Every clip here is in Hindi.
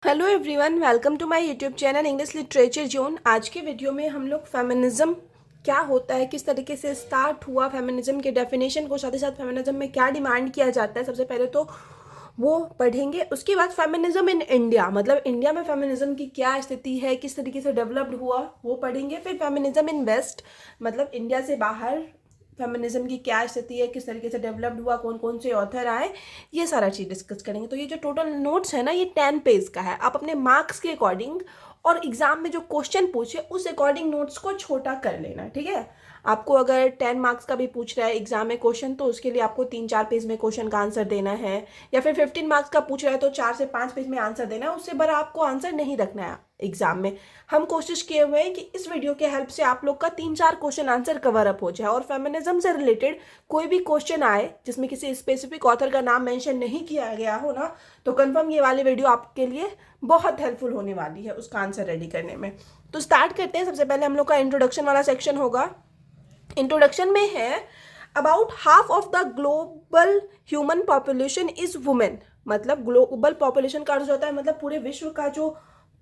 Hello everyone, welcome to my YouTube channel English literature zone. आज के वीडियो में हम लोग फेमिनिज्म क्या होता है, किस तरीके से स्टार्ट हुआ, फेमिनिज्म के डेफिनेशन को, साथ ही साथ फेमिनिज्म में क्या डिमांड किया जाता है, सबसे पहले तो वो पढ़ेंगे। उसके बाद फेमिनिज्म इन इंडिया, मतलब इंडिया में फेमिनिज्म की क्या स्थिति है, किस तरीके से डेवलप्ड हुआ, वो पढ़ेंगे। फिर फेमिनिज्म इन वेस्ट, मतलब इंडिया से बाहर फेमिनिज्म की क्या स्थिति है, किस तरीके से डेवलप्ड हुआ, कौन कौन से ऑथर आए, ये सारा चीज़ डिस्कस करेंगे। तो ये जो टोटल नोट्स है ना, ये 10 पेज का है। आप अपने मार्क्स के अकॉर्डिंग और एग्जाम में जो क्वेश्चन पूछे उस अकॉर्डिंग नोट्स को छोटा कर लेना, ठीक है। आपको अगर 10 मार्क्स का भी पूछ रहा है एग्जाम में क्वेश्चन, तो उसके लिए आपको 3-4 पेज में क्वेश्चन का आंसर देना है, या फिर 15 मार्क्स का पूछ रहा है तो 4 से 5 पेज में आंसर देना है। उससे बड़ा आपको आंसर नहीं रखना है एग्जाम में। हम कोशिश किए हुए हैं कि इस वीडियो के हेल्प से आप लोग का 3-4 क्वेश्चन आंसर कवर अप हो जाए, और फेमिनिज्म से रिलेटेड कोई भी क्वेश्चन आए जिसमें किसी स्पेसिफिक ऑथर का नाम मेंशन नहीं किया गया हो ना, तो कंफर्म ये वाली वीडियो आपके लिए बहुत हेल्पफुल होने वाली है उसका आंसर रेडी करने में। तो स्टार्ट करते हैं। सबसे पहले हम लोग का इंट्रोडक्शन वाला सेक्शन होगा। इंट्रोडक्शन में है about half of the global human population is women. मतलब ग्लोबल पॉपुलेशन का अर्थ होता है, मतलब पूरे विश्व का जो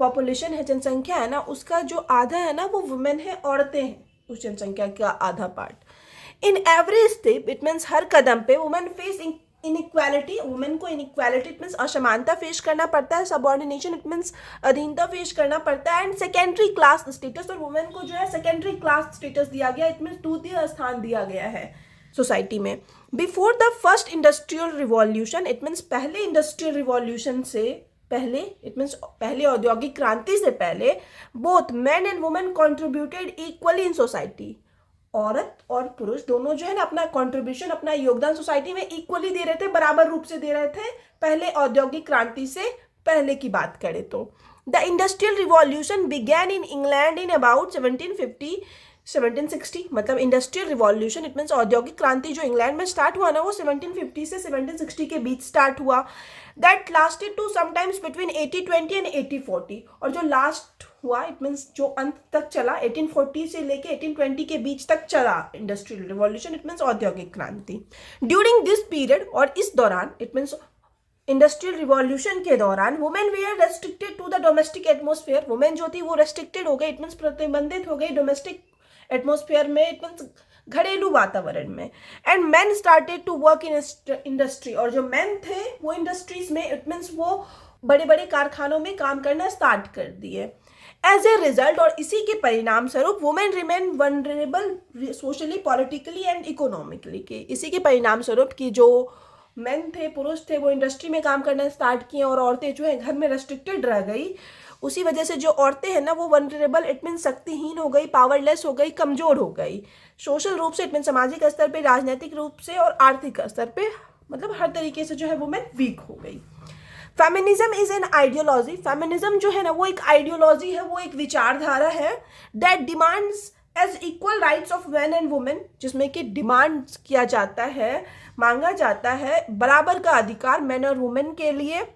पॉपुलेशन है, जनसंख्या है ना, उसका जो आधा है ना वो वुमेन है, औरतें हैं उस जनसंख्या का आधा part. In every step it means हर कदम पे वुमेन फेस इनइक्वालिटी, वुमेन को इनइक्वालिटी इट मीन्स असमानता फेस करना पड़ता है। सबऑर्डिनेशन इट मीन्स अधीनता फेस करना पड़ता है। एंड सेकेंडरी क्लास स्टेटस, और वुमेन को जो है सेकेंडरी क्लास स्टेटस दिया गया, इट मीन्स द्वितीय स्थान दिया गया है सोसाइटी में। Before the first industrial revolution it means पहले इंडस्ट्रियल रिवॉल्यूशन से पहले, इट मीन्स पहले औद्योगिक क्रांति से पहले, both man and women contributed equally in society. औरत और पुरुष दोनों जो है ना अपना कंट्रीब्यूशन, अपना योगदान सोसाइटी में इक्वली दे रहे थे, बराबर रूप से दे रहे थे, पहले औद्योगिक क्रांति से पहले की बात करें तो। The industrial revolution began in England in about 1760, मतलब इंडस्ट्रियल रिवॉल्यूशन इट मीन्स औद्योगिक क्रांति जो इंग्लैंड में स्टार्ट हुआ ना, वो 1750 से 1760 के बीच स्टार्ट हुआ। That lasted to sometimes between 1820 and 1840, और जो लास्ट हुआ इट मीन्स जो अंत तक चला 1840 से लेके 1820 के बीच तक चला इंडस्ट्रियल रिवॉल्यूशन, इट मीन्स औद्योगिक क्रांति। ड्यूरिंग दिस पीरियड, और इस दौरान इट मीन्स इंडस्ट्रियल रिवॉल्यूशन के दौरान, women we are restricted to the domestic atmosphere. Women जो थी वो रेस्ट्रिक्टेड हो गई, इट मीन्स प्रतिबंधित हो गई डोमेस्टिक एटमोस्फेयर में, इट मीन्स घरेलू वातावरण में। And man started to work in industry, और जो मैन थे वो इंडस्ट्रीज में, इट मीन्स वो बड़े बड़े कारखानों में काम करना स्टार्ट कर दिए। एज ए रिजल्ट, और इसी के परिणाम स्वरूप, women remain vulnerable socially, politically and economically. के इसी के परिणाम स्वरूप कि जो मेन थे, पुरुष थे, वो इंडस्ट्री में काम करना स्टार्ट किए, और औरतें जो है घर में रेस्ट्रिक्टेड रह गई। उसी वजह से जो औरतें हैं ना वो वनरेबल इट मीन शक्तिहीन हो गई, पावरलेस हो गई, कमजोर हो गई। सोशल रूप से इट मीन सामाजिक स्तर पे, राजनीतिक रूप से और आर्थिक स्तर पे, मतलब हर तरीके से जो है वुमेन वीक हो गई। Feminism is an ideology. Feminism जो है ना वो एक आइडियोलॉजी है, वो एक विचारधारा है। That demands as equal rights of man and women, जिसमें कि डिमांड किया जाता है, मांगा जाता है बराबर का अधिकार मैन और वुमेन के लिए।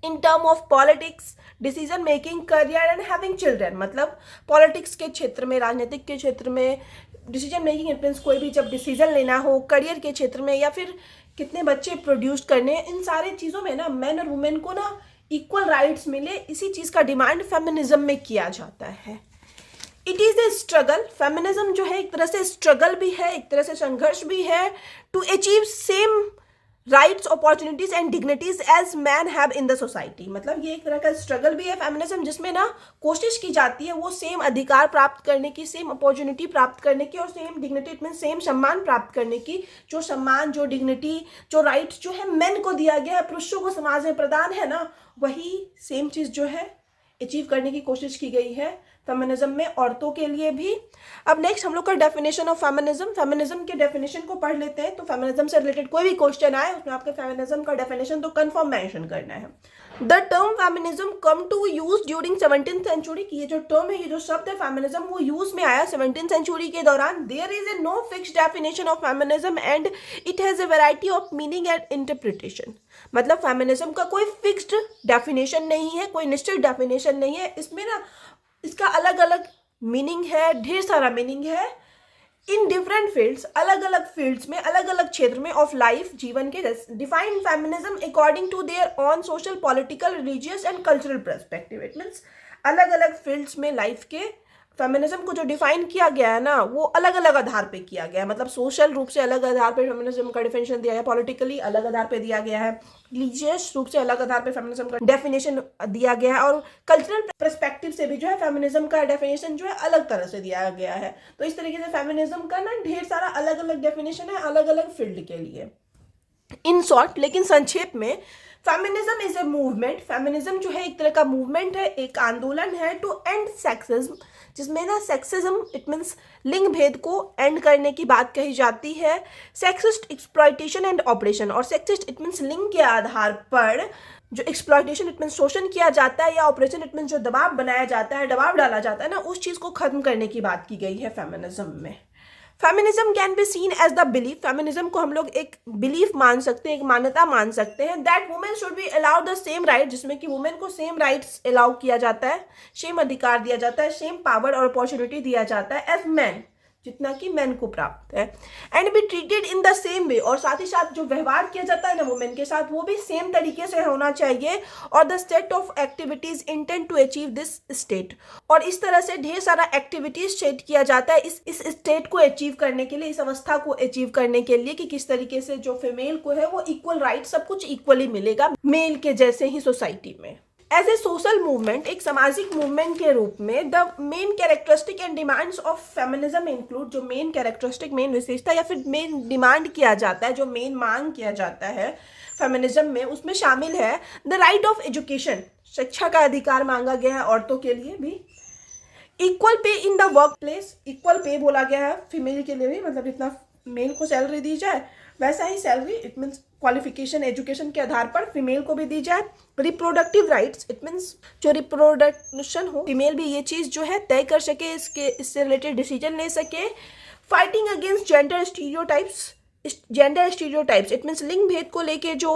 In term of politics, decision making, career and having children, मतलब पॉलिटिक्स के क्षेत्र में, राजनीतिक के क्षेत्र में, डिसीजन मेकिंग इट मीन्स कोई भी जब डिसीजन लेना हो, करियर के क्षेत्र में, या फिर कितने बच्चे प्रोड्यूस करने, इन सारे चीज़ों में ना मैन और वुमेन को ना इक्वल राइट्स मिले, इसी चीज़ का डिमांड फेमिनिज्म में किया जाता है। It is a struggle. Feminism जो है एक तरह से स्ट्रगल भी है, एक तरह से संघर्ष भी है, to achieve same rights, opportunities and dignities as man have in the society. मतलब ये एक तरह का स्ट्रगल भी है फेमिनिज्म, जिसमें ना कोशिश की जाती है वो सेम अधिकार प्राप्त करने की, सेम अपॉर्चुनिटी प्राप्त करने की, और same dignity it mean same सम्मान प्राप्त करने की। जो सम्मान, जो डिग्निटी, जो राइट्स जो है मेन को दिया गया है, पुरुषों को समाज में प्रदान है ना, वही सेम चीज़ जो है अचीव करने की कोशिश की गई है फेमिनिज्म में, औरतों के लिए भी। अब नेक्स्ट हम लोग का डेफिनेशन ऑफ फेमिनिज्म। फेमिनिज्म के डेफिनेशन को पढ़ लेते हैं। तो फेमिनिज्म से रिलेटेड कोई भी क्वेश्चन आए उसमें आपके फेमिनिज्म का डेफिनेशन तो कंफर्म मेंशन करना है। The term feminism come to use during 17th century, की ये जो टर्म है, ये जो शब्द है फेमिनिज्म, वो यूज में आया 17th सेंचुरी के दौरान। There is a no fixed definition of feminism and it has a variety of meaning and interpretation. मतलब फेमिनिज्म का कोई फिक्स्ड डेफिनेशन नहीं है, कोई निश्चित डेफिनेशन नहीं है, इसमें ना इसका अलग अलग मीनिंग है, ढेर सारा मीनिंग है। इन डिफरेंट फील्ड्स, अलग अलग फील्ड्स में, अलग अलग क्षेत्र में ऑफ लाइफ, जीवन के, define feminism according to their own social, political, religious and cultural perspective. It means अलग अलग फील्ड्स में लाइफ के फेमिनिज्म को जो डिफाइन किया गया है ना, वो अलग अलग आधार पे किया गया है। मतलब सोशल रूप से अलग आधार पे फेमिनिज्म का डेफिनेशन दिया गया है, पॉलिटिकली अलग आधार पे दिया गया है, रिलीजियस रूप से अलग आधार पे फेमिनिज्म का डेफिनेशन दिया गया है, और कल्चरल पर्सपेक्टिव से भी जो है फेमिनिज्म का डेफिनेशन जो है अलग तरह से दिया गया है। तो इस तरीके से फेमिनिज्म का ना ढेर सारा अलग अलग डेफिनेशन है अलग अलग फील्ड के लिए। इन शॉर्ट, लेकिन संक्षेप में, feminism is a movement. Feminism जो है एक तरह का मूवमेंट है, एक आंदोलन है टू एंड सेक्सिज्म, जिसमें ना सेक्सिज्म इट मीन्स लिंग भेद को एंड करने की बात कही जाती है, सेक्सिस्ट एक्सप्लॉयटेशन एंड ऑपरेशन, और सेक्सिस्ट इट मीन्स लिंग के आधार पर जो एक्सप्लॉयटेशन इट मीन्स शोषण किया जाता है, या ऑपरेशन इट मीन्स जो दबाव बनाया जाता है, दबाव डाला जाता है ना, उस चीज़ को खत्म करने की बात की गई है फेमिनिज्म में। Feminism can be seen as the belief, feminism को हम लोग एक बिलीफ मान सकते हैं, एक मान्यता मान सकते हैं, that women should be allow the same right, जिसमें कि वुमेन को सेम राइट्स अलाउ किया जाता है, सेम अधिकार दिया जाता है, सेम पावर और अपॉर्चुनिटी दिया जाता है एज मैन, जितना कि मैन को प्राप्त है, and be treated in the same way, और साथ ही साथ जो व्यवहार किया जाता है ना वुमेन के साथ, वो भी सेम तरीके से होना चाहिए, और the set of activities intend to achieve this state, और इस तरह से ढेर सारा एक्टिविटीज सेट किया जाता है इस स्टेट को अचीव करने के लिए, इस अवस्था को अचीव करने के लिए, कि किस तरीके से जो फीमेल को है वो इक्वल राइट, सब कुछ इक्वली मिलेगा मेल के जैसे ही सोसाइटी में। एज ए सोशल मूवमेंट, एक सामाजिक मूवमेंट के रूप में, the main characteristic and demands of feminism include, जो मेन कैरेक्टरिस्टिक, मेन विशेषता या फिर मेन डिमांड किया जाता है, जो मेन मांग किया जाता है फेमिनिज्म में, उसमें शामिल है द राइट ऑफ एजुकेशन, शिक्षा का अधिकार मांगा गया है औरतों के लिए भी, equal pay in the work place, equal pay बोला गया है फीमेल के लिए भी, मतलब जितना मेल को सैलरी दी जाए वैसा ही salary it means qualification, education के आधार पर फीमेल को भी दी जाए। रिप्रोडक्टिव राइट्स, इट मीन्स जो रिप्रोडक्शन हो, फीमेल भी ये चीज़ जो है तय कर सके, इससे रिलेटेड डिसीजन ले सके। Fighting against gender stereotypes, gender stereotypes it means लिंग भेद को लेके जो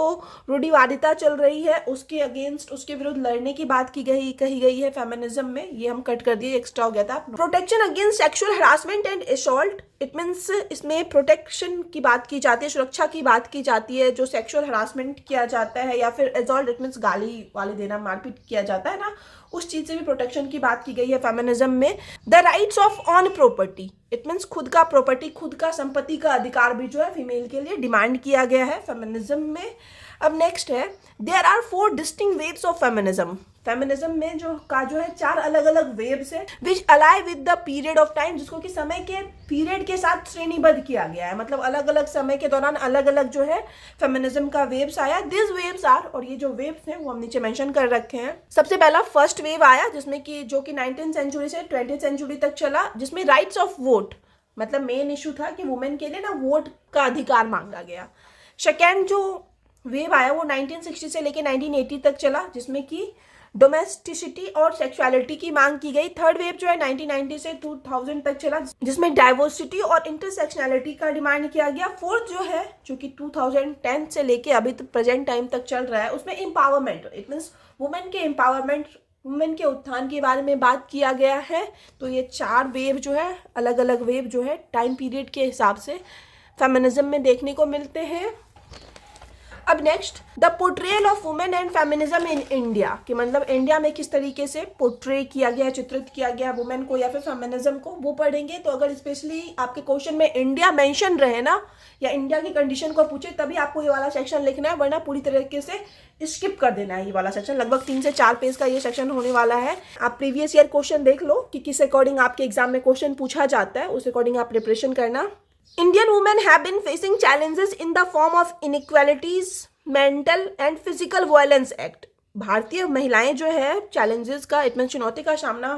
रूढ़िवादिता चल रही है उसके अगेंस्ट, उसके विरुद्ध लड़ने की बात कही गई है फेमिनिज्म में। ये हम कट कर दिए, एक्स्ट्रा हो गया था। Protection against sexual harassment and assault, it means इसमें प्रोटेक्शन की बात की जाती है, सुरक्षा की बात की जाती है, जो सेक्सुअल हरासमेंट किया जाता है या फिर असॉल्ट इट मीन्स गाली वाली देना, मारपीट किया जाता है ना, उस चीज़ से भी प्रोटेक्शन की बात की गई है फेमिनिज्म में। The rights of on property, it means खुद का प्रॉपर्टी, खुद का संपत्ति का अधिकार भी जो है फीमेल के लिए डिमांड किया गया है फेमिनिज्म में। अब नेक्स्ट है, there are 4 distinct waves of feminism, feminism में जो है 4 अलग अलग वेव्स है, विच अलाइ with the period of time, जिसको कि समय के पीरियड के साथ श्रेणीबद्ध किया गया है, मतलब अलग अलग समय के दौरान अलग अलग जो है फेमिनिज्म का वेव्स आया। दिस वेव्स आर, और ये जो वेव्स हैं वो हम नीचे मेंशन कर रखे हैं। सबसे पहला फर्स्ट वेव आया जिसमें कि जो कि 19th सेंचुरी से 20th सेंचुरी तक चला, जिसमें राइट्स ऑफ वोट, मतलब मेन इशू था कि वुमेन के लिए ना वोट का अधिकार मांगा गया। सेकेंड जो वेव आया वो 1960 से लेके 1980 तक चला, जिसमें कि डोमेस्टिसिटी और सेक्सुअलिटी की मांग की गई। थर्ड वेव जो है 1990 से 2000 तक चला, जिसमें डाइवर्सिटी और इंटरसेक्शनैलिटी का डिमांड किया गया। फोर्थ जो है, जो कि 2010 से लेके अभी तक प्रेजेंट टाइम तक चल रहा है, उसमें एम्पावरमेंट, इट मीन्स वुमेन के एम्पावरमेंट, वुमेन के उत्थान के बारे में बात किया गया है। तो ये 4 वेव जो है, अलग अलग वेव जो है टाइम पीरियड के हिसाब से फेमिनिज्म में देखने को मिलते हैं। अब next, the portrayal of women and feminism in India, कि मतलब इंडिया में किस तरीके से पोर्ट्रे किया गया, चित्रित किया गया वुमेन को या फिर फेमिनिज्म को, वो पढ़ेंगे। तो अगर स्पेशली आपके क्वेश्चन में इंडिया मेंशन रहे ना, या इंडिया की कंडीशन को पूछे, तभी आपको ये वाला सेक्शन लिखना है, वरना पूरी तरीके से स्किप कर देना है ये वाला सेक्शन। लगभग 3 से 4 पेज का ये सेक्शन होने वाला है। आप प्रीवियस ईयर क्वेश्चन देख लो कि किस अकॉर्डिंग आपके एग्जाम में क्वेश्चन पूछा जाता है, उस अकॉर्डिंग आप प्रिपरेशन करना। Indian women have been facing challenges in the form of inequalities, mental and physical violence act. भारतीय महिलाएं जो है चैलेंजेस का, इट मीन्स चुनौती का सामना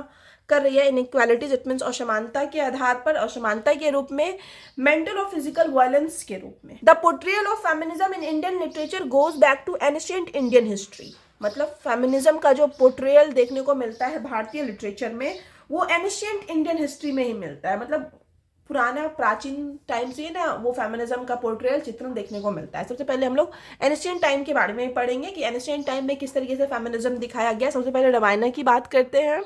कर रही है, इनइक्वालिटीज इट मीन्स असमानता के आधार पर, असमानता के रूप में, मेंटल और फिजिकल वायलेंस के रूप में। The portrayal of feminism in Indian literature goes back to ancient Indian history, मतलब फेमिनिज्म का जो पोर्ट्रेयल देखने को मिलता है भारतीय लिटरेचर में, वो एंशिएंट इंडियन हिस्ट्री में ही मिलता है। मतलब पुराना प्राचीन टाइम से ना वो फेमिनिज्म का पोर्ट्रेयल चित्रण देखने को मिलता है। सबसे पहले हम लोग एंशिएंट टाइम के बारे में पढ़ेंगे कि एंशिएंट टाइम में किस तरीके से फेमिनिज्म दिखाया गया। सबसे पहले रामायण की बात करते हैं।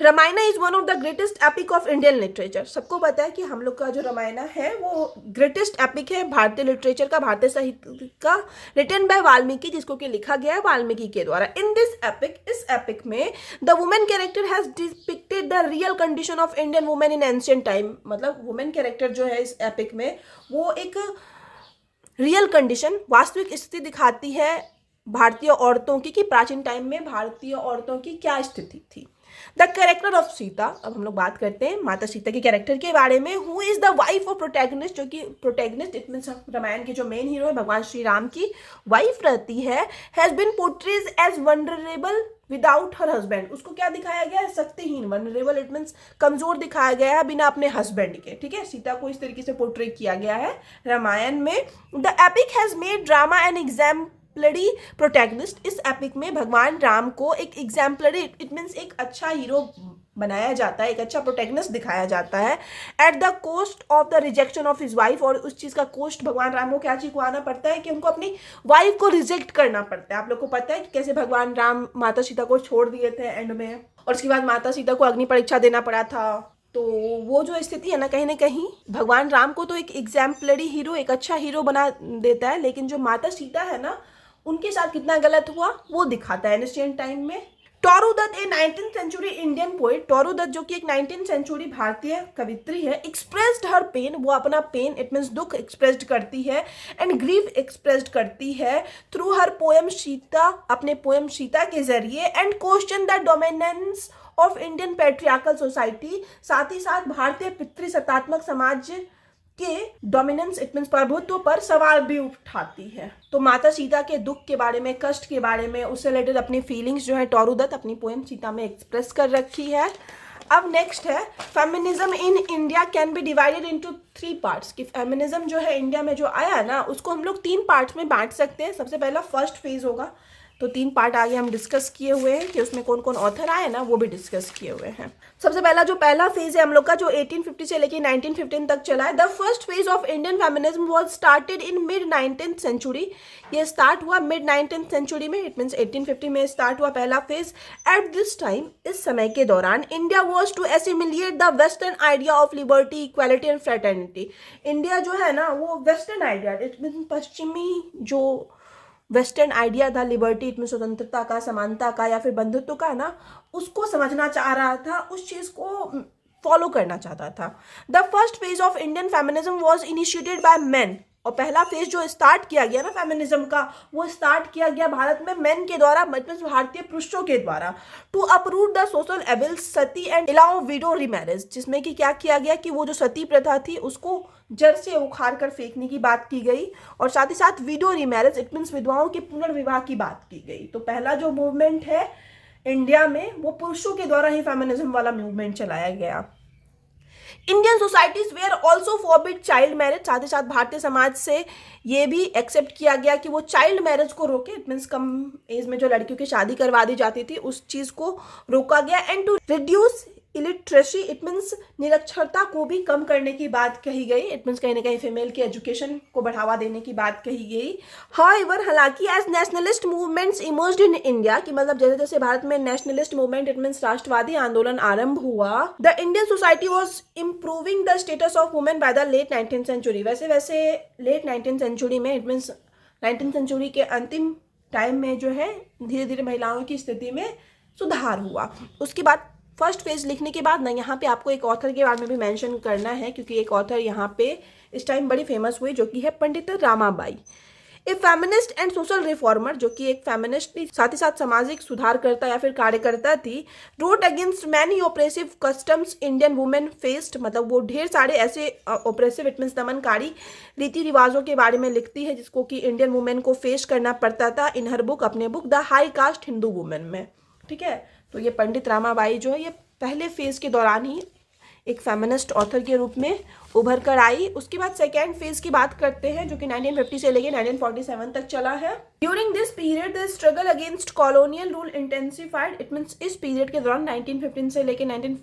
Ramayana is one of the greatest epic of Indian literature. सबको पता है कि हम लोग का जो रामायण है वो ग्रेटेस्ट एपिक है भारतीय लिटरेचर का, भारतीय साहित्य का, रिटन बाय वाल्मीकि, जिसको कि लिखा गया है वाल्मीकि के द्वारा। इन दिस एपिक, इस एपिक में the women character has depicted the real condition of Indian women in ancient time. मतलब वुमेन कैरेक्टर जो है इस एपिक में वो एक रियल कंडीशन, वास्तविक स्थिति दिखाती है भारतीय औरतों की कि प्राचीन टाइम में भारतीय औरतों की क्या स्थिति थी। द कैरेक्टर ऑफ सीता, अब हम लोग बात करते हैं माता सीता के कैरेक्टर के बारे में। Who is the wife of protagonist, जो कि प्रोटैगनिस्ट इट मीन्स रामायण के जो मेन हीरो है भगवान श्री राम की वाइफ रहती है, has been portrays as vulnerable without her husband. उसको क्या दिखाया गया है? शक्तिहीन, वनरेबल इट मीन्स कमजोर दिखाया गया है बिना अपने हस्बैंड के। ठीक है, सीता को इस तरीके से पोर्ट्रे किया गया है रामायण में। The epic has made drama an exemplary protagonist. इस एपिक में भगवान राम को एक एग्जाम्पलरी इट मीन्स एक अच्छा हीरो बनाया जाता है, एक अच्छा प्रोटैगनिस्ट दिखाया जाता है at the cost of the rejection of his wife. और उस चीज़ का कोस्ट भगवान राम को क्या चुकाना पड़ता है कि उनको अपनी वाइफ को रिजेक्ट करना पड़ता है। आप लोग को पता है कि कैसे भगवान राम माता सीता को छोड़ दिए थे एंड में, और उसके बाद माता सीता को अग्नि परीक्षा देना पड़ा था। तो वो जो स्थिति है ना कहीं भगवान राम को तो एक एग्जाम्पलरी हीरो, एक अच्छा हीरो बना देता है, लेकिन जो माता सीता है ना उनके साथ कितना गलत हुआ वो दिखाता है एंशिएंट टाइम में। Toru Dutt, a 19th century Indian poet, Toru Dutt जो कि एक 19th सेंचुरी भारतीय कवित्री है, एक्सप्रेस्ड हर पेन, वो अपना पेन इट मीन्स दुख एक्सप्रेस्ड करती है एंड ग्रीफ एक्सप्रेस्ड करती है थ्रू हर पोएम सीता, अपने पोएम सीता के जरिए, and question the dominance of Indian patriarchal society. साथ ही साथ भारतीय पितृसत्तात्मक समाज के डोमिनेंस इट मीन्स प्रभुत्व पर सवाल भी उठाती है। तो माता सीता के दुख के बारे में, कष्ट के बारे में, उससे रिलेटेड अपनी फीलिंग्स जो है टोरू दत्त अपनी पोएम सीता में एक्सप्रेस कर रखी है। अब नेक्स्ट है feminism in India can B divided into 3 parts. कि फेमिनिज्म जो है इंडिया में जो आया ना उसको हम लोग 3 पार्ट्स में बांट सकते हैं। सबसे पहला फर्स्ट फेज होगा, तो 3 पार्ट आगे हम डिस्कस किए हुए हैं कि उसमें कौन कौन ऑथर आए ना वो भी डिस्कस किए हुए हैं। सबसे पहला जो पहला फेज है हम लोग का जो 1850 से लेके 1915 तक चला है। The first phase of Indian feminism was started in mid 19th century. ये स्टार्ट हुआ मिड 19th सेंचुरी में, इट मीन्स 1850 में स्टार्ट हुआ पहला फेज। एट दिस टाइम, इस समय के दौरान, India was to assimilate the western idea of liberty, equality and fraternity. India जो है ना वो वेस्टर्न आइडिया इट मीन पश्चिमी जो वेस्टर्न आइडिया था लिबर्टी इट मीन स्वतंत्रता का, समानता का या फिर बंधुत्व का ना, उसको समझना चाह रहा था, उस चीज़ को फॉलो करना चाहता था। The first phase of Indian feminism was initiated by main. और पहला फेज जो स्टार्ट किया गया ना फेमिनिज्म का, वो स्टार्ट किया गया भारत में मेन के द्वारा, मतलब भारतीय पुरुषों के द्वारा, to uproot the social evils, sati and allow widow remarriage. जिसमें कि क्या किया गया कि वो जो सती प्रथा थी उसको जड़ से उखाड़ कर फेंकने की बात की गई, और साथ ही साथ विडो रीमैरिज इट मीन्स विधवाओं के पुनर्विवाह की बात की गई। तो पहला जो मूवमेंट है इंडिया में वो पुरुषों के द्वारा ही फेमिनिज्म वाला मूवमेंट चलाया गया। Indian societies were also forbid child marriage. साथ ही साथ भारतीय समाज से ये भी एक्सेप्ट किया गया कि वो चाइल्ड मैरिज को रोके, इट मीन्स कम एज में जो लड़कियों की शादी करवा दी जाती थी उस चीज़ को रोका गया। And to reduce illiteracy it means निरक्षरता को भी कम करने की बात कही गई, इट मीन्स कहीं ना कहीं फीमेल की एजुकेशन को बढ़ावा देने की बात कही गई। हाउएवर, हालांकि as nationalist movements emerged in India, कि मतलब जैसे जैसे भारत में नेशनलिस्ट मूवमेंट इट मीन्स राष्ट्रवादी आंदोलन आरंभ हुआ, the Indian society was improving the status of women by the late 19th century. वैसे वैसे लेट 19th सेंचुरी में इट मीन्स 19th सेंचुरी के अंतिम टाइम में जो है धीरे धीरे महिलाओं की स्थिति में सुधार हुआ। उसके बाद फर्स्ट फेज लिखने के बाद ना यहाँ पे आपको एक ऑथर के बारे में भी मेंशन करना है, क्योंकि एक ऑथर यहाँ पे इस टाइम बड़ी फेमस हुई जो कि है पंडित रामाबाई, ए फेमिनिस्ट एंड सोशल रिफॉर्मर, जो कि एक फेमिनिस्ट थी साथ ही साथ सामाजिक सुधारकर्ता या फिर कार्यकर्ता थी। Wrote against many oppressive customs Indian women faced, मतलब वो ढेर सारे ऐसे ऑपरेसिव इट मीन्स दमनकारी रीति रिवाजों के बारे में लिखती है जिसको कि इंडियन वुमेन को फेस करना पड़ता था इन हर बुक, अपने book the high cast Hindu women में। ठीक है, तो ये पंडित रामाबाई जो है ये पहले फेज के दौरान ही एक फेमिनिस्ट ऑथर के रूप में उभर कर आई। उसके बाद सेकेंड फेज की बात करते हैं जो कि 1950 से लेके 1947 तक चला है। During this period the struggle against colonial rule intensified, it means इस पीरियड के दौरान 1915 से लेके 19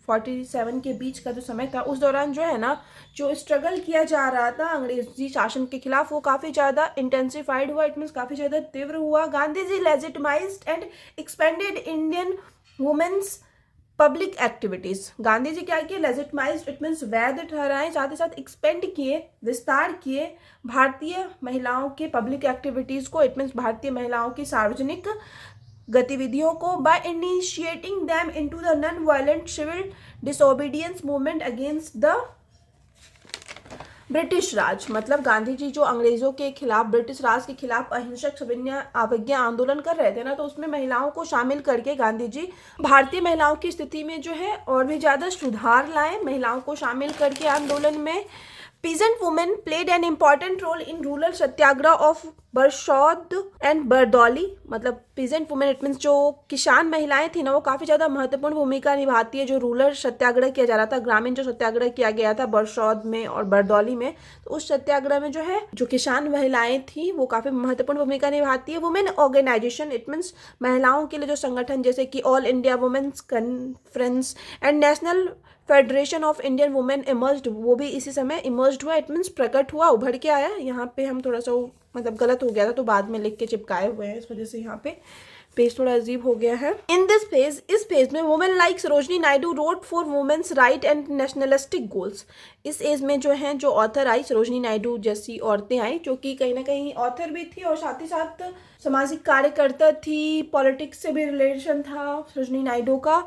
47 के बीच का जो समय था, उस दौरान जो है ना, जो स्ट्रगल किया जा रहा था अंग्रेजी शासन के खिलाफ, वो काफ़ी ज़्यादा इंटेंसिफाइड हुआ। इट मीन्स काफ़ी ज़्यादा तीव्र हुआ। Gandhi ji legitimised and expanded Indian women's public activities. Gandhi ji क्या किए? लेजिटिमाइज्ड इट मीन्स वैध ठहराए, साथ ही साथ एक्सपेंड किए, विस्तार किए भारतीय महिलाओं के पब्लिक एक्टिविटीज को। इट मीन्स भारतीय महिलाओं की सार्वजनिक गतिविधियों को, by initiating them into the non violent civil disobedience movement against the British Raj. मतलब गांधी जी जो अंग्रेजों के खिलाफ, ब्रिटिश राज के खिलाफ अहिंसक सविनय अवज्ञा आंदोलन कर रहे थे ना, तो उसमें महिलाओं को शामिल करके गांधी जी भारतीय महिलाओं की स्थिति में जो है और भी ज़्यादा सुधार लाए। महिलाओं को शामिल करके आंदोलन में peasant women played an important role in rural satyagraha of Borsad and Bardoli. मतलब peasant women इट मीन्स जो किसान महिलाएं थी ना, वो काफ़ी ज़्यादा महत्वपूर्ण भूमिका निभाती है। जो रूरल सत्याग्रह किया जा रहा था, ग्रामीण जो सत्याग्रह किया गया था बरसौद में और बरदौली में, तो उस सत्याग्रह में जो है जो किसान महिलाएं थी वो काफ़ी महत्वपूर्ण भूमिका निभाती है। वुमेन ऑर्गेनाइजेशन इट मीन्स महिलाओं के लिए जो संगठन, जैसे कि all India women's conference and national federation of Indian women emerged, वो भी इसी समय इमर्ज्ड हुआ। इट मीन्स प्रकट हुआ, उभर के आया। यहाँ पे हम थोड़ा सा मतलब गलत हो गया था, तो बाद में लिख के चिपकाए हुए हैं, इस वजह से यहाँ पे पेज थोड़ा अजीब हो गया है। इन दिस फेज, इस फेज में women like Sarojini Naidu wrote for women's right and nationalistic goals. इस एज में जो है जो ऑथर आई, सरोजनी नायडू जैसी औरतें आई, जो कि कहीं ना कहीं ऑथर भी थी और साथ ही साथ सामाजिक कार्यकर्ता थी, पॉलिटिक्स से भी रिलेशन था सरोजनी नायडू का।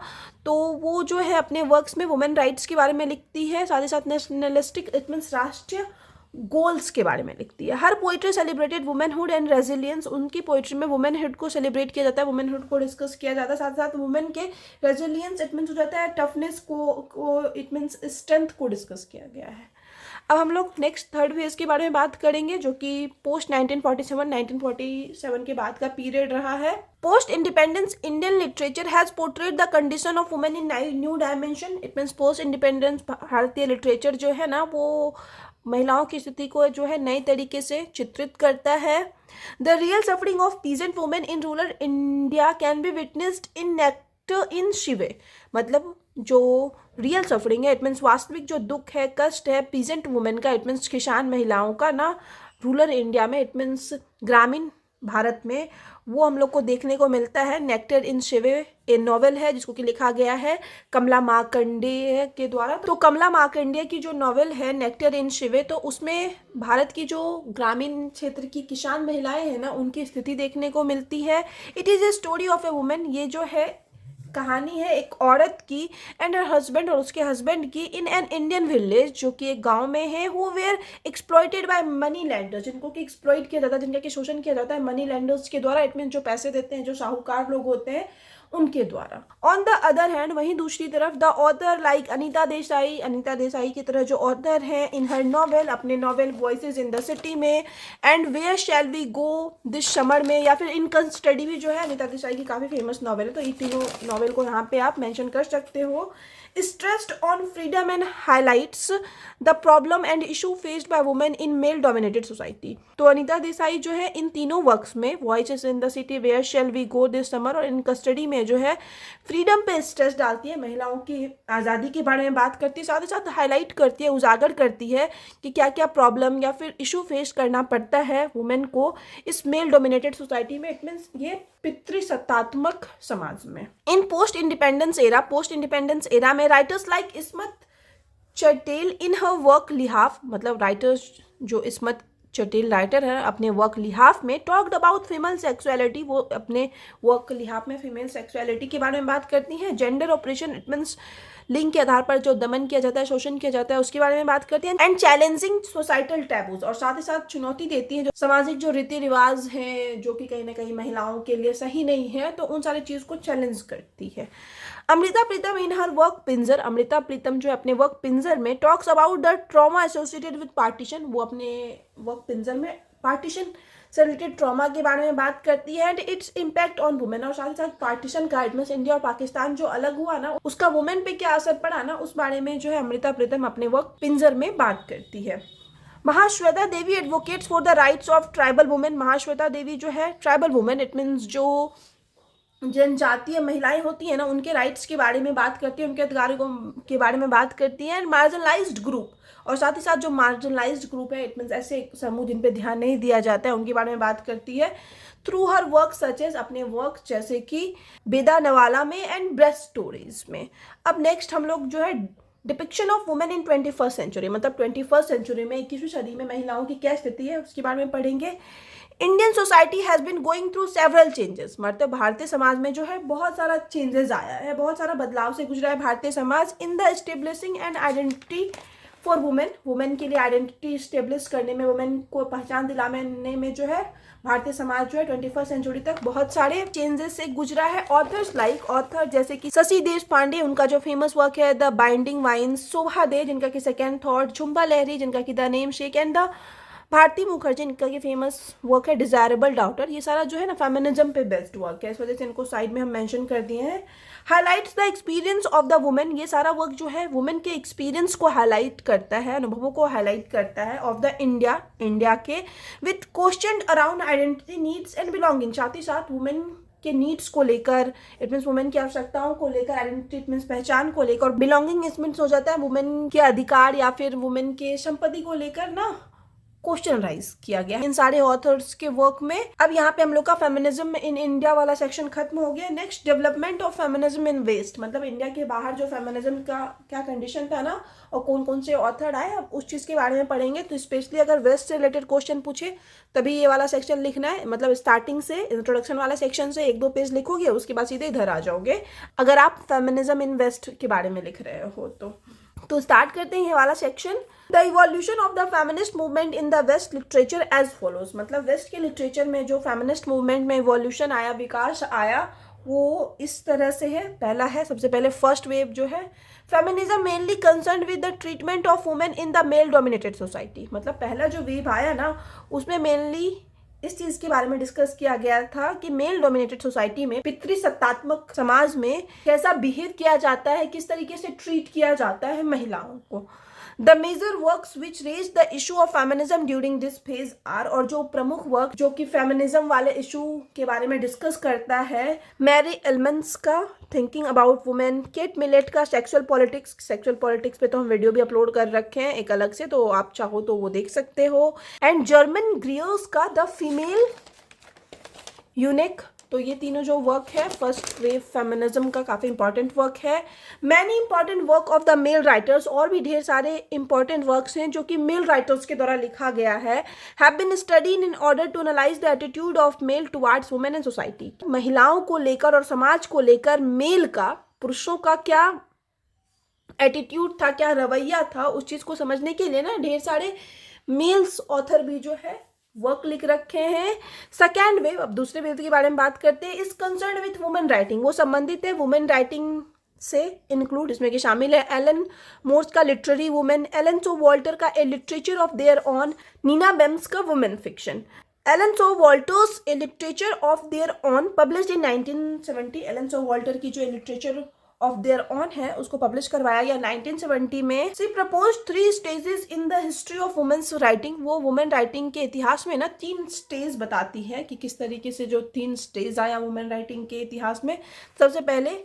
तो वो जो है अपने वर्क्स में वुमेन राइट्स के बारे में लिखती है, साथ ही साथ नेशनलिस्टिक इट मीन्स राष्ट्रीय गोल्स के बारे में लिखती है। Her poetry celebrated womanhood and resilience. उनकी पोइट्री में वुमेनहुड को सेलिब्रेट किया जाता है, वुमेनहुड को डिस्कस किया जाता है, साथ साथ वुमेन के रेजिलियंस इट मीन्स हो जाता है टफनेस को इट मीन्स स्ट्रेंथ को डिस्कस किया गया है। अब हम लोग नेक्स्ट थर्ड फेज के बारे में बात करेंगे, जो कि पोस्ट 1947 के बाद का पीरियड रहा है। Post independence Indian literature has portrait the condition of women in new dimension. It means post independence भारतीय लिटरेचर जो है ना, वो महिलाओं की स्थिति को जो है नए तरीके से चित्रित करता है। The real suffering of peasant women in rural India can be witnessed in nectar in sieve. मतलब जो रियल सफरिंग है, इट मीन्स वास्तविक जो दुख है, कष्ट है पीजेंट वुमेन का, इट मीन्स किसान महिलाओं का ना रूरल इंडिया में, इट मीन्स ग्रामीण भारत में, वो हम लोग को देखने को मिलता है। नेक्टर इन शिवे एक नॉवेल है जिसको कि लिखा गया है कमला मार्कंडेय के द्वारा। तो कमला मार्कंडेय की जो नॉवेल है नेक्टर इन शिवे, तो उसमें भारत की जो ग्रामीण क्षेत्र की किसान महिलाएं हैं ना, उनकी स्थिति देखने को मिलती है। It is a story of A women. ये जो है कहानी है एक औरत की एंड हर हस्बैंड, और उसके हस्बैंड की, इन एन इंडियन विलेज, जो कि एक गांव में है, who were exploited by money lenders, जिनको कि एक्सप्लॉइट किया जाता है, जिनका कि शोषण किया जाता है मनी लैंडर्स के द्वारा। इट मीन जो पैसे देते हैं, जो साहूकार लोग होते हैं, उनके द्वारा। ऑन द अदर हैंड, वहीं दूसरी तरफ the author like Anita Desai की तरह जो ऑथर हैं इन हर नॉवेल, अपने novel voices in the city में and where shall we go this summer में, या फिर इनकम स्टडी भी जो है अनीता देसाई की काफ़ी फेमस नॉवेल है। तो ये तीनों नॉवेल को यहाँ पे आप मेंशन कर सकते हो। Stressed on freedom and highlights the problem and issue faced by women in male dominated society. तो अनीता देसाई जो है इन तीनों वर्क्स में, voices in the city, where shall we go this summer और इन कस्टडी में, जो है फ्रीडम पे स्ट्रेस डालती है, महिलाओं की आज़ादी के बारे में बात करती है, साथ ही साथ हाईलाइट करती है, उजागर करती है कि क्या क्या प्रॉब्लम या फिर इशू फेस करना पड़ता है वुमेन को इस मेल डोमिनेटेड सोसाइटी में। इट मीन्स ये पितृसत्तात्मक समाज में। इन पोस्ट इंडिपेंडेंस एरा में राइटर्स लाइक इस्मत चटेल इन हर वर्क लिहाफ, मतलब राइटर्स जो इस्मत चटेल राइटर है अपने वर्क लिहाफ में, टॉक्ड अबाउट फीमेल सेक्सुअलिटी, वो अपने वर्क लिहाफ में फीमेल सेक्सुअलिटी के बारे में बात करती हैं। जेंडर ऑपरेशन इट मीन्स लिंग के आधार पर जो दमन किया जाता है, शोषण किया जाता है, उसके बारे में बात करती हैं। एंड चैलेंजिंग सोसाइटल टैबूज, और साथ ही साथ चुनौती देती हैं जो सामाजिक जो रीति रिवाज हैं, जो कि कहीं ना कहीं महिलाओं के लिए सही नहीं है, तो उन सारी चीज़ को चैलेंज करती है। अमृता प्रीतम इन हर वर्क पिंजर, अमृता प्रीतम जो अपने वर्क पिंजर में talks about the trauma associated with partition, वो अपने वर्क पिंजर में पार्टीशन से रिलेटेड ट्रॉमा के बारे में बात करती है and its impact on women, और साथ ही साथ पार्टीशन का इट मीन्स इंडिया और पाकिस्तान जो अलग हुआ ना, उसका वुमेन पे क्या असर पड़ा ना, उस बारे में जो है अमृता प्रीतम अपने वर्क पिंजर में बात करती है। Mahasweta Devi advocates for the rights of tribal women, Mahasweta Devi जो है ट्राइबल वुमेन इट मीन्स जो जनजातीय महिलाएं होती हैं ना, उनके राइट्स के बारे में बात करती है, उनके अधिकारों के बारे में बात करती है। एंड मार्जिनलाइज्ड ग्रुप, और साथ ही साथ जो मार्जिनलाइज्ड ग्रुप है, इट मीन्स ऐसे समूह जिन पे ध्यान नहीं दिया जाता है, उनके बारे में बात करती है through her work such as, अपने वर्क जैसे कि बेदा नवाला में एंड ब्रेस्ट स्टोरीज में। अब नेक्स्ट हम लोग जो है depiction of women in 21st century, मतलब 21st सेंचुरी में 21वीं सदी में महिलाओं की क्या स्थिति है उसके बारे में पढ़ेंगे। Indian society has been going through several changes, मतलब भारतीय समाज में जो है बहुत सारा चेंजेस आया है, बहुत सारा बदलाव से गुजरा है Bharatiya Samaj. In the establishing and identity for women, women के लिए आइडेंटिटी स्टेब्लिश करने में, वुमेन को पहचान दिलाने में जो है भारतीय समाज जो है 21st सेंचुरी तक बहुत सारे चेंजेस से गुजरा है। ऑथर्स लाइक, ऑथर जैसे कि शशि देश पांडे, उनका जो फेमस वर्क है the binding vines, Shobha De जिनका कि सेकेंड थॉट, झुम्पा लहरी जिनका कि the namesake, and the Bharati Mukherjee इनका ये फेमस वर्क है डिजायरेबल डॉटर। ये सारा जो है ना फेमिनिज्म पे बेस्ड वर्क है, इस वजह से इनको साइड में हम मेंशन कर दिए हैं। Highlights the experience of the women, ये सारा वर्क जो है वुमेन के एक्सपीरियंस को हाईलाइट करता है, अनुभवों को हाईलाइट करता है। ऑफ द इंडिया, इंडिया के, with question around identity needs and belonging, साथ ही साथ वुमेन के नीड्स को लेकर, इट मीन्स वुमेन की आवश्यकताओं को लेकर, आइडेंटिटी इट मीन्स पहचान को लेकर, और बिलोंगिंग इट मीन्स हो जाता है वुमेन के अधिकार या फिर वुमेन के संपत्ति को लेकर ना क्वेश्चन राइज किया गया इन सारे ऑथर्स के वर्क में। अब यहाँ पे हम लोग का फेमिनिज्म इन इंडिया वाला सेक्शन खत्म हो गया। Next development of feminism in west, मतलब इंडिया के बाहर जो फेमिनिज्म का क्या कंडीशन था ना, और कौन कौन से ऑथर आए, अब उस चीज़ के बारे में पढ़ेंगे। तो स्पेशली अगर वेस्ट से रिलेटेड क्वेश्चन पूछे तभी ये वाला सेक्शन लिखना है, मतलब स्टार्टिंग से इंट्रोडक्शन वाला सेक्शन से 1-2 पेज लिखोगे, उसके बाद सीधे इधर आ जाओगे अगर आप फेमिनिज्म इन वेस्ट के बारे में लिख रहे हो तो स्टार्ट करते हैं ये वाला section. The evolution of the feminist movement in the west literature as follows, मतलब वेस्ट के लिटरेचर में जो फेमिनिस्ट मूवमेंट में इवोल्यूशन आया, विकास आया, वो इस तरह से है। पहला है, सबसे पहले फर्स्ट वेव जो है, feminism mainly concern with the treatment of women in the mail dominated society, मतलब पहला जो वेव आया ना उसमें मेनली इस चीज़ के बारे में डिस्कस किया गया था कि मेल डोमिनेटेड सोसाइटी में, पितृसत्तात्मक समाज में कैसा बिहेव किया जाता है, किस तरीके से ट्रीट किया जाता है महिलाओं को। The major works which raise the issue of feminism during this phase are, और जो प्रमुख वर्क जो कि फेमिनिज्म वाले इशू के बारे में डिस्कस करता है, मैरी एलमंस का thinking about women, cat millet का सेक्सुअल पॉलिटिक्स पे तो हम वीडियो भी अपलोड कर रखे हैं एक अलग से, तो आप चाहो तो वो देख सकते हो, एंड जर्मन ग्रियर्स का द फीमेल यूनिक। तो ये तीनों जो वर्क है फर्स्ट वेव फेमिनिज्म का काफ़ी इंपॉर्टेंट वर्क है। Many important work of the mail writers, और भी ढेर सारे इंपॉर्टेंट वर्क्स हैं जो कि मेल राइटर्स के द्वारा लिखा गया है, have been studied in order to analyse the attitude of male towards women in society. महिलाओं को लेकर और समाज को लेकर मेल का, पुरुषों का क्या एटीट्यूड था, क्या रवैया था, उस चीज़ को समझने के लिए ना ढेर सारे मेल्स ऑथर भी जो है वर्क लिख रखे हैं। सेकेंड वेव, अब दूसरे वेव के बारे में बात करते हैं, is concern with women writing, वो संबंधित है वुमेन राइटिंग से, इंक्लूड इसमें कि शामिल है एलन मोर्स का literary women, Elaine Showalter का a literature of their own, Nina Baym का women fiction. Elaine Showalter's a literature of their own published in 1970, Elaine Showalter की जो लिटरेचर ऑफ देयर ऑन है उसको पब्लिश करवाया गया 1970 में। She propose 3 stages in the history of women's writing, वो वुमेन राइटिंग के इतिहास में ना 3 स्टेज बताती है कि किस तरीके से जो 3 स्टेज आया वुमेन राइटिंग के इतिहास में। सबसे पहले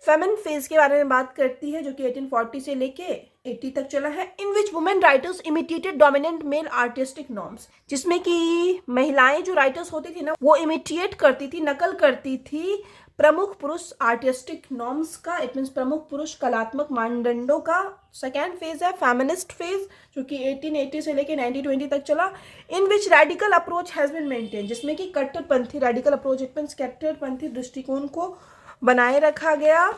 फेमिन फेज के बारे में बात करती है जो कि 1840 से लेके 80 तक चला है, in which women writers imitated dominant male artistic norms, जिसमें कि महिलाएं जो राइटर्स होती थी ना वो इमिटेट करती थी, नकल करती थी प्रमुख पुरुष आर्टिस्टिक नॉर्म्स का, इट मीन्स प्रमुख पुरुष कलात्मक मानदंडों का। सेकेंड फेज है फेमिनिस्ट फेज जो कि 1880 से लेके 1920 तक चला, in which radical approach has been maintain, जिसमें कि कट्टरपंथी, रेडिकल अप्रोच इट मीन्स कट्टरपंथी दृष्टिकोण को बनाए रखा गया।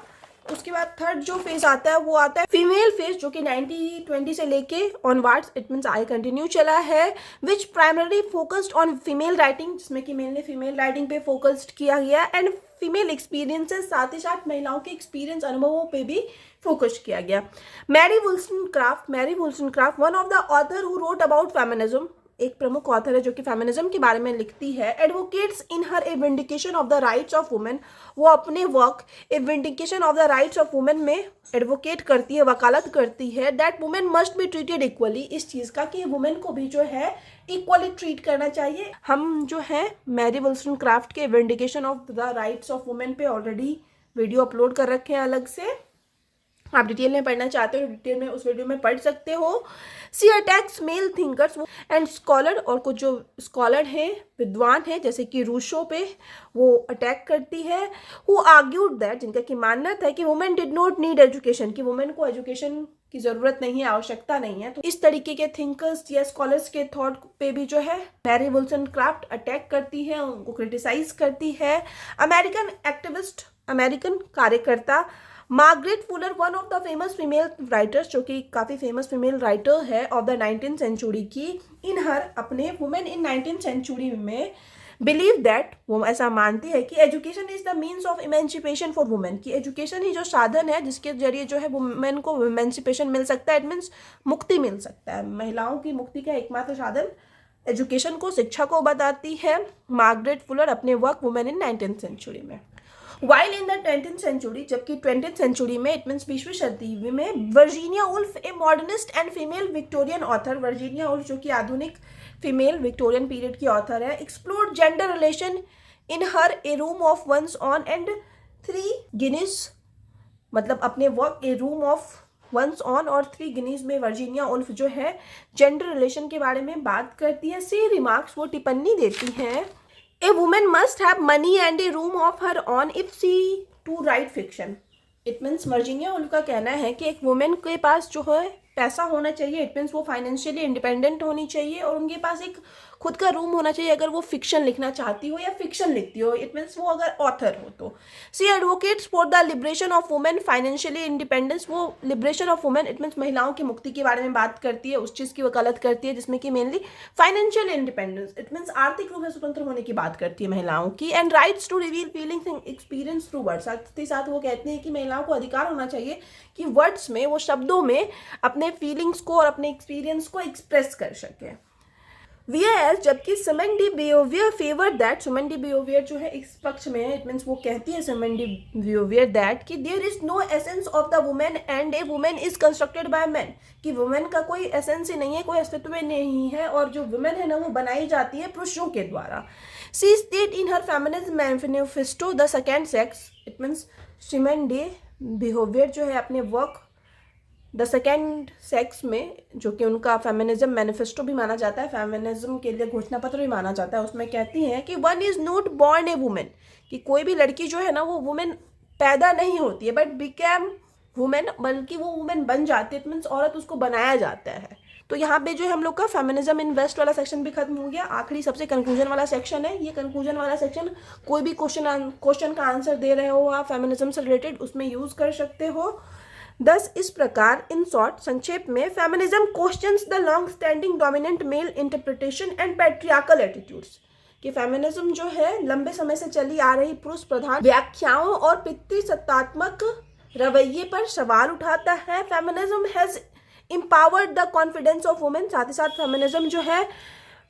उसके बाद थर्ड जो फेज आता है वो आता है फीमेल फेज जो कि 1920 से लेके onwards it means I continue चला है, which primary focused on female writing, जिसमें कि मेनली फीमेल राइटिंग पे फोकस्ड किया गया, एंड फीमेल एक्सपीरियंसेस, साथ ही साथ महिलाओं के एक्सपीरियंस अनुभवों पे भी फोकस किया गया। Mary Wollstonecraft one of the author who wrote about feminism, एक प्रमुख ऑथर है जो कि फेमिनिज्म के बारे में लिखती है, advocates in her A vindication of the rights of women, वो अपने work A vindication of the rights of women में एडवोकेट करती है, वकालत करती है that women must be treated equally, इस चीज़ का कि वुमेन को भी जो है इक्वली ट्रीट करना चाहिए। हम जो है मैरी वोllstonecraft के vindication of the rights of women पे ऑलरेडी वीडियो अपलोड कर रखे हैं अलग से, आप डिटेल में पढ़ना चाहते हो डिटेल में उस वीडियो में पढ़ सकते हो। She attacks male thinkers and scholar, और कुछ जो स्कॉलर हैं, विद्वान हैं, जैसे कि रूशो पे वो अटैक करती है, हु आर्ग्यूड दैट, जिनका कि मानना था कि women did not need education, कि वुमेन को एजुकेशन की ज़रूरत नहीं है, आवश्यकता नहीं है। तो इस तरीके के थिंकर्स या स्कॉलर्स के थॉट पे भी जो है मैरी वोllstonecraft अटैक करती है, उनको क्रिटिसाइज करती है। अमेरिकन एक्टिविस्ट, अमेरिकन कार्यकर्ता Margaret Fuller, one of the famous female writers, जो कि काफ़ी फेमस फीमेल राइटर है ऑफ द 19th सेंचुरी की, इन हर अपने वुमेन इन 19th सेंचुरी में बिलीव दैट, वो ऐसा मानती है कि education is the means of emancipation for women, कि एजुकेशन ही जो साधन है जिसके जरिए जो है वुमेन को इमेंसिपेशन मिल सकता है, इट मीन्स मुक्ति मिल सकता है। महिलाओं की मुक्ति का एकमात्र साधन एजुकेशन को, शिक्षा को बताती है मार्गरेट फुलर अपने work women in 19th century में। While in the 20th century, जबकि 20th सेंचुरी में, इट मीन्स 20वीं सदी में, Virginia Woolf a modernist and female Victorian author, Virginia Woolf जो कि आधुनिक फीमेल विक्टोरियन पीरियड की ऑथर है, explored gender relation in her a room of one's own and 3 Guineas, मतलब अपने work a room of one's own और 3 गिनीज में वर्जीनिया वुल्फ जो है जेंडर रिलेशन के बारे में बात करती है। सी रिमार्क्स, वो टिप्पणी देती हैं, A woman must have money and a room of her own if she to write fiction. It means Virginia उनका कहना है कि एक वुमेन के पास जो है पैसा होना चाहिए, इट मीन्स वो फाइनेंशियली इंडिपेंडेंट होनी चाहिए और उनके पास एक खुद का रूम होना चाहिए अगर वो फिक्शन लिखना चाहती हो या फिक्शन लिखती हो, इट मीन्स वो अगर ऑथर हो तो। She advocates for the liberation of women, financially independence, वो liberation of women, it means महिलाओं की मुक्ति के बारे में बात करती है, उस चीज़ की वकालत करती है जिसमें कि mainly financial independence, it means आर्थिक रूप से स्वतंत्र होने की बात करती है महिलाओं की। And writes to reveal feelings and experience through words, साथ ही साथ वो कहती हैं कि महिलाओं को अधिकार होना चाहिए कि वर्ड्स में, वो शब्दों में अपने फीलिंग्स को और अपने एक्सपीरियंस को एक्सप्रेस कर सके। Whereas जबकि सिमन de बियोवियर favour that, सिमन de Beauvoir जो है इस पक्ष में है, इट मीन्स वो कहती है सिमन डी बियोवियर दैट कि there is no essence of the women and a women is constructed by man, कि वुमेन का कोई एसेंस ही नहीं है, कोई अस्तित्व नहीं है, और जो वुमेन है ना वो बनाई जाती है पुरुषों के द्वारा। She state in her feminism manifesto the second sex, it means Simone de Beauvoir जो है अपने वर्क द सेकेंड सेक्स में, जो कि उनका फेमिनिज्म मैनिफेस्टो भी माना जाता है, फेमिनिज्म के लिए घोषणा पत्र भी माना जाता है, उसमें कहती हैं कि one is not born a women, कि कोई भी लड़की जो है ना वो वुमेन पैदा नहीं होती है, बट बिकेम वुमेन, बल्कि वो वुमेन बन जाती है, इट मीन्स औरत उसको बनाया जाता है। तो यहाँ पे जो है हम लोग का फेमिनिज्म इन वेस्ट वाला सेक्शन भी खत्म हो गया। आखिरी सबसे कंक्लूजन वाला सेक्शन है, ये कंक्लूजन वाला सेक्शन कोई भी क्वेश्चन का आंसर दे रहे हो आप फेमिनिज्म से रिलेटेड, उसमें यूज़ कर सकते हो। दस इस प्रकार इन शॉर्ट, संक्षेप में, feminism questions the long standing dominant mail interpretation and patriarchal attitudes, कि फेमिनिज्म जो है लंबे समय से चली आ रही पुरुष प्रधान व्याख्याओं और पितृसत्तात्मक रवैये पर सवाल उठाता है। Feminism has empowered the confidence of women, साथ ही साथ फेमिनिज्म जो है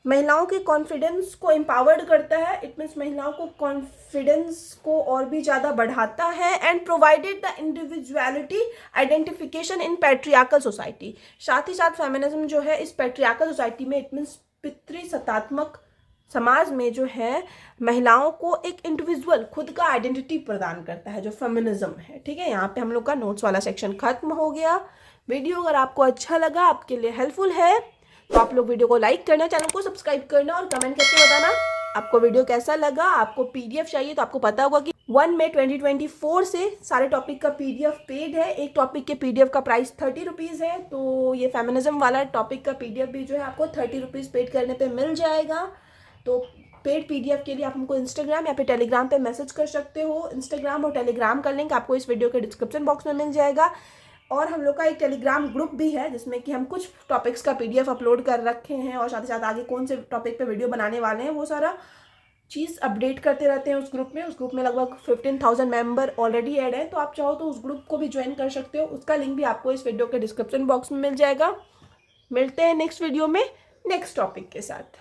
महिलाओं के कॉन्फिडेंस को एम्पावर्ड करता है, इट मीन्स महिलाओं को कॉन्फिडेंस को और भी ज़्यादा बढ़ाता है। And provided the individuality identification in patriarchal society, साथ ही साथ फेमिनिज्म जो है इस पैट्रियार्कल सोसाइटी में, इट मीन्स पितृसत्तात्मक समाज में जो है महिलाओं को एक इंडिविजुअल खुद का आइडेंटिटी प्रदान करता है, जो फेमिनिज्म है। ठीक है, यहाँ पे हम लोग का नोट्स वाला सेक्शन खत्म हो गया। वीडियो अगर आपको अच्छा लगा, आपके लिए हेल्पफुल है, तो आप लोग वीडियो को लाइक करना, चैनल को सब्सक्राइब करना और कमेंट करके बताना आपको वीडियो कैसा लगा। आपको पीडीएफ चाहिए तो आपको पता होगा कि 1 मई 2024 से सारे टॉपिक का पीडीएफ पेड है। एक टॉपिक के पीडीएफ का प्राइस 30 रुपीज़ है, तो ये फेमिनिज्म वाला टॉपिक का पीडीएफ भी जो है आपको 30 रुपीज़ पेड करने पे मिल जाएगा। तो पेड पीडीएफ के लिए आप हमको इंस्टाग्राम या फिर टेलीग्राम पे मैसेज कर सकते हो। इंस्टाग्राम और टेलीग्राम का लिंक आपको इस वीडियो के डिस्क्रिप्शन बॉक्स में मिल जाएगा। और हम लोग का एक टेलीग्राम ग्रुप भी है जिसमें कि हम कुछ टॉपिक्स का पीडीएफ अपलोड कर रखे हैं, और साथ ही साथ आगे कौन से टॉपिक पे वीडियो बनाने वाले हैं वो सारा चीज़ अपडेट करते रहते हैं उस ग्रुप में। उस ग्रुप में लगभग 15,000 मेंबर ऑलरेडी ऐड हैं, तो आप चाहो तो उस ग्रुप को भी ज्वाइन कर सकते हो। उसका लिंक भी आपको इस वीडियो के डिस्क्रिप्शन बॉक्स में मिल जाएगा। मिलते हैं नेक्स्ट वीडियो में। नेक्स्ट टॉपिक के साथ।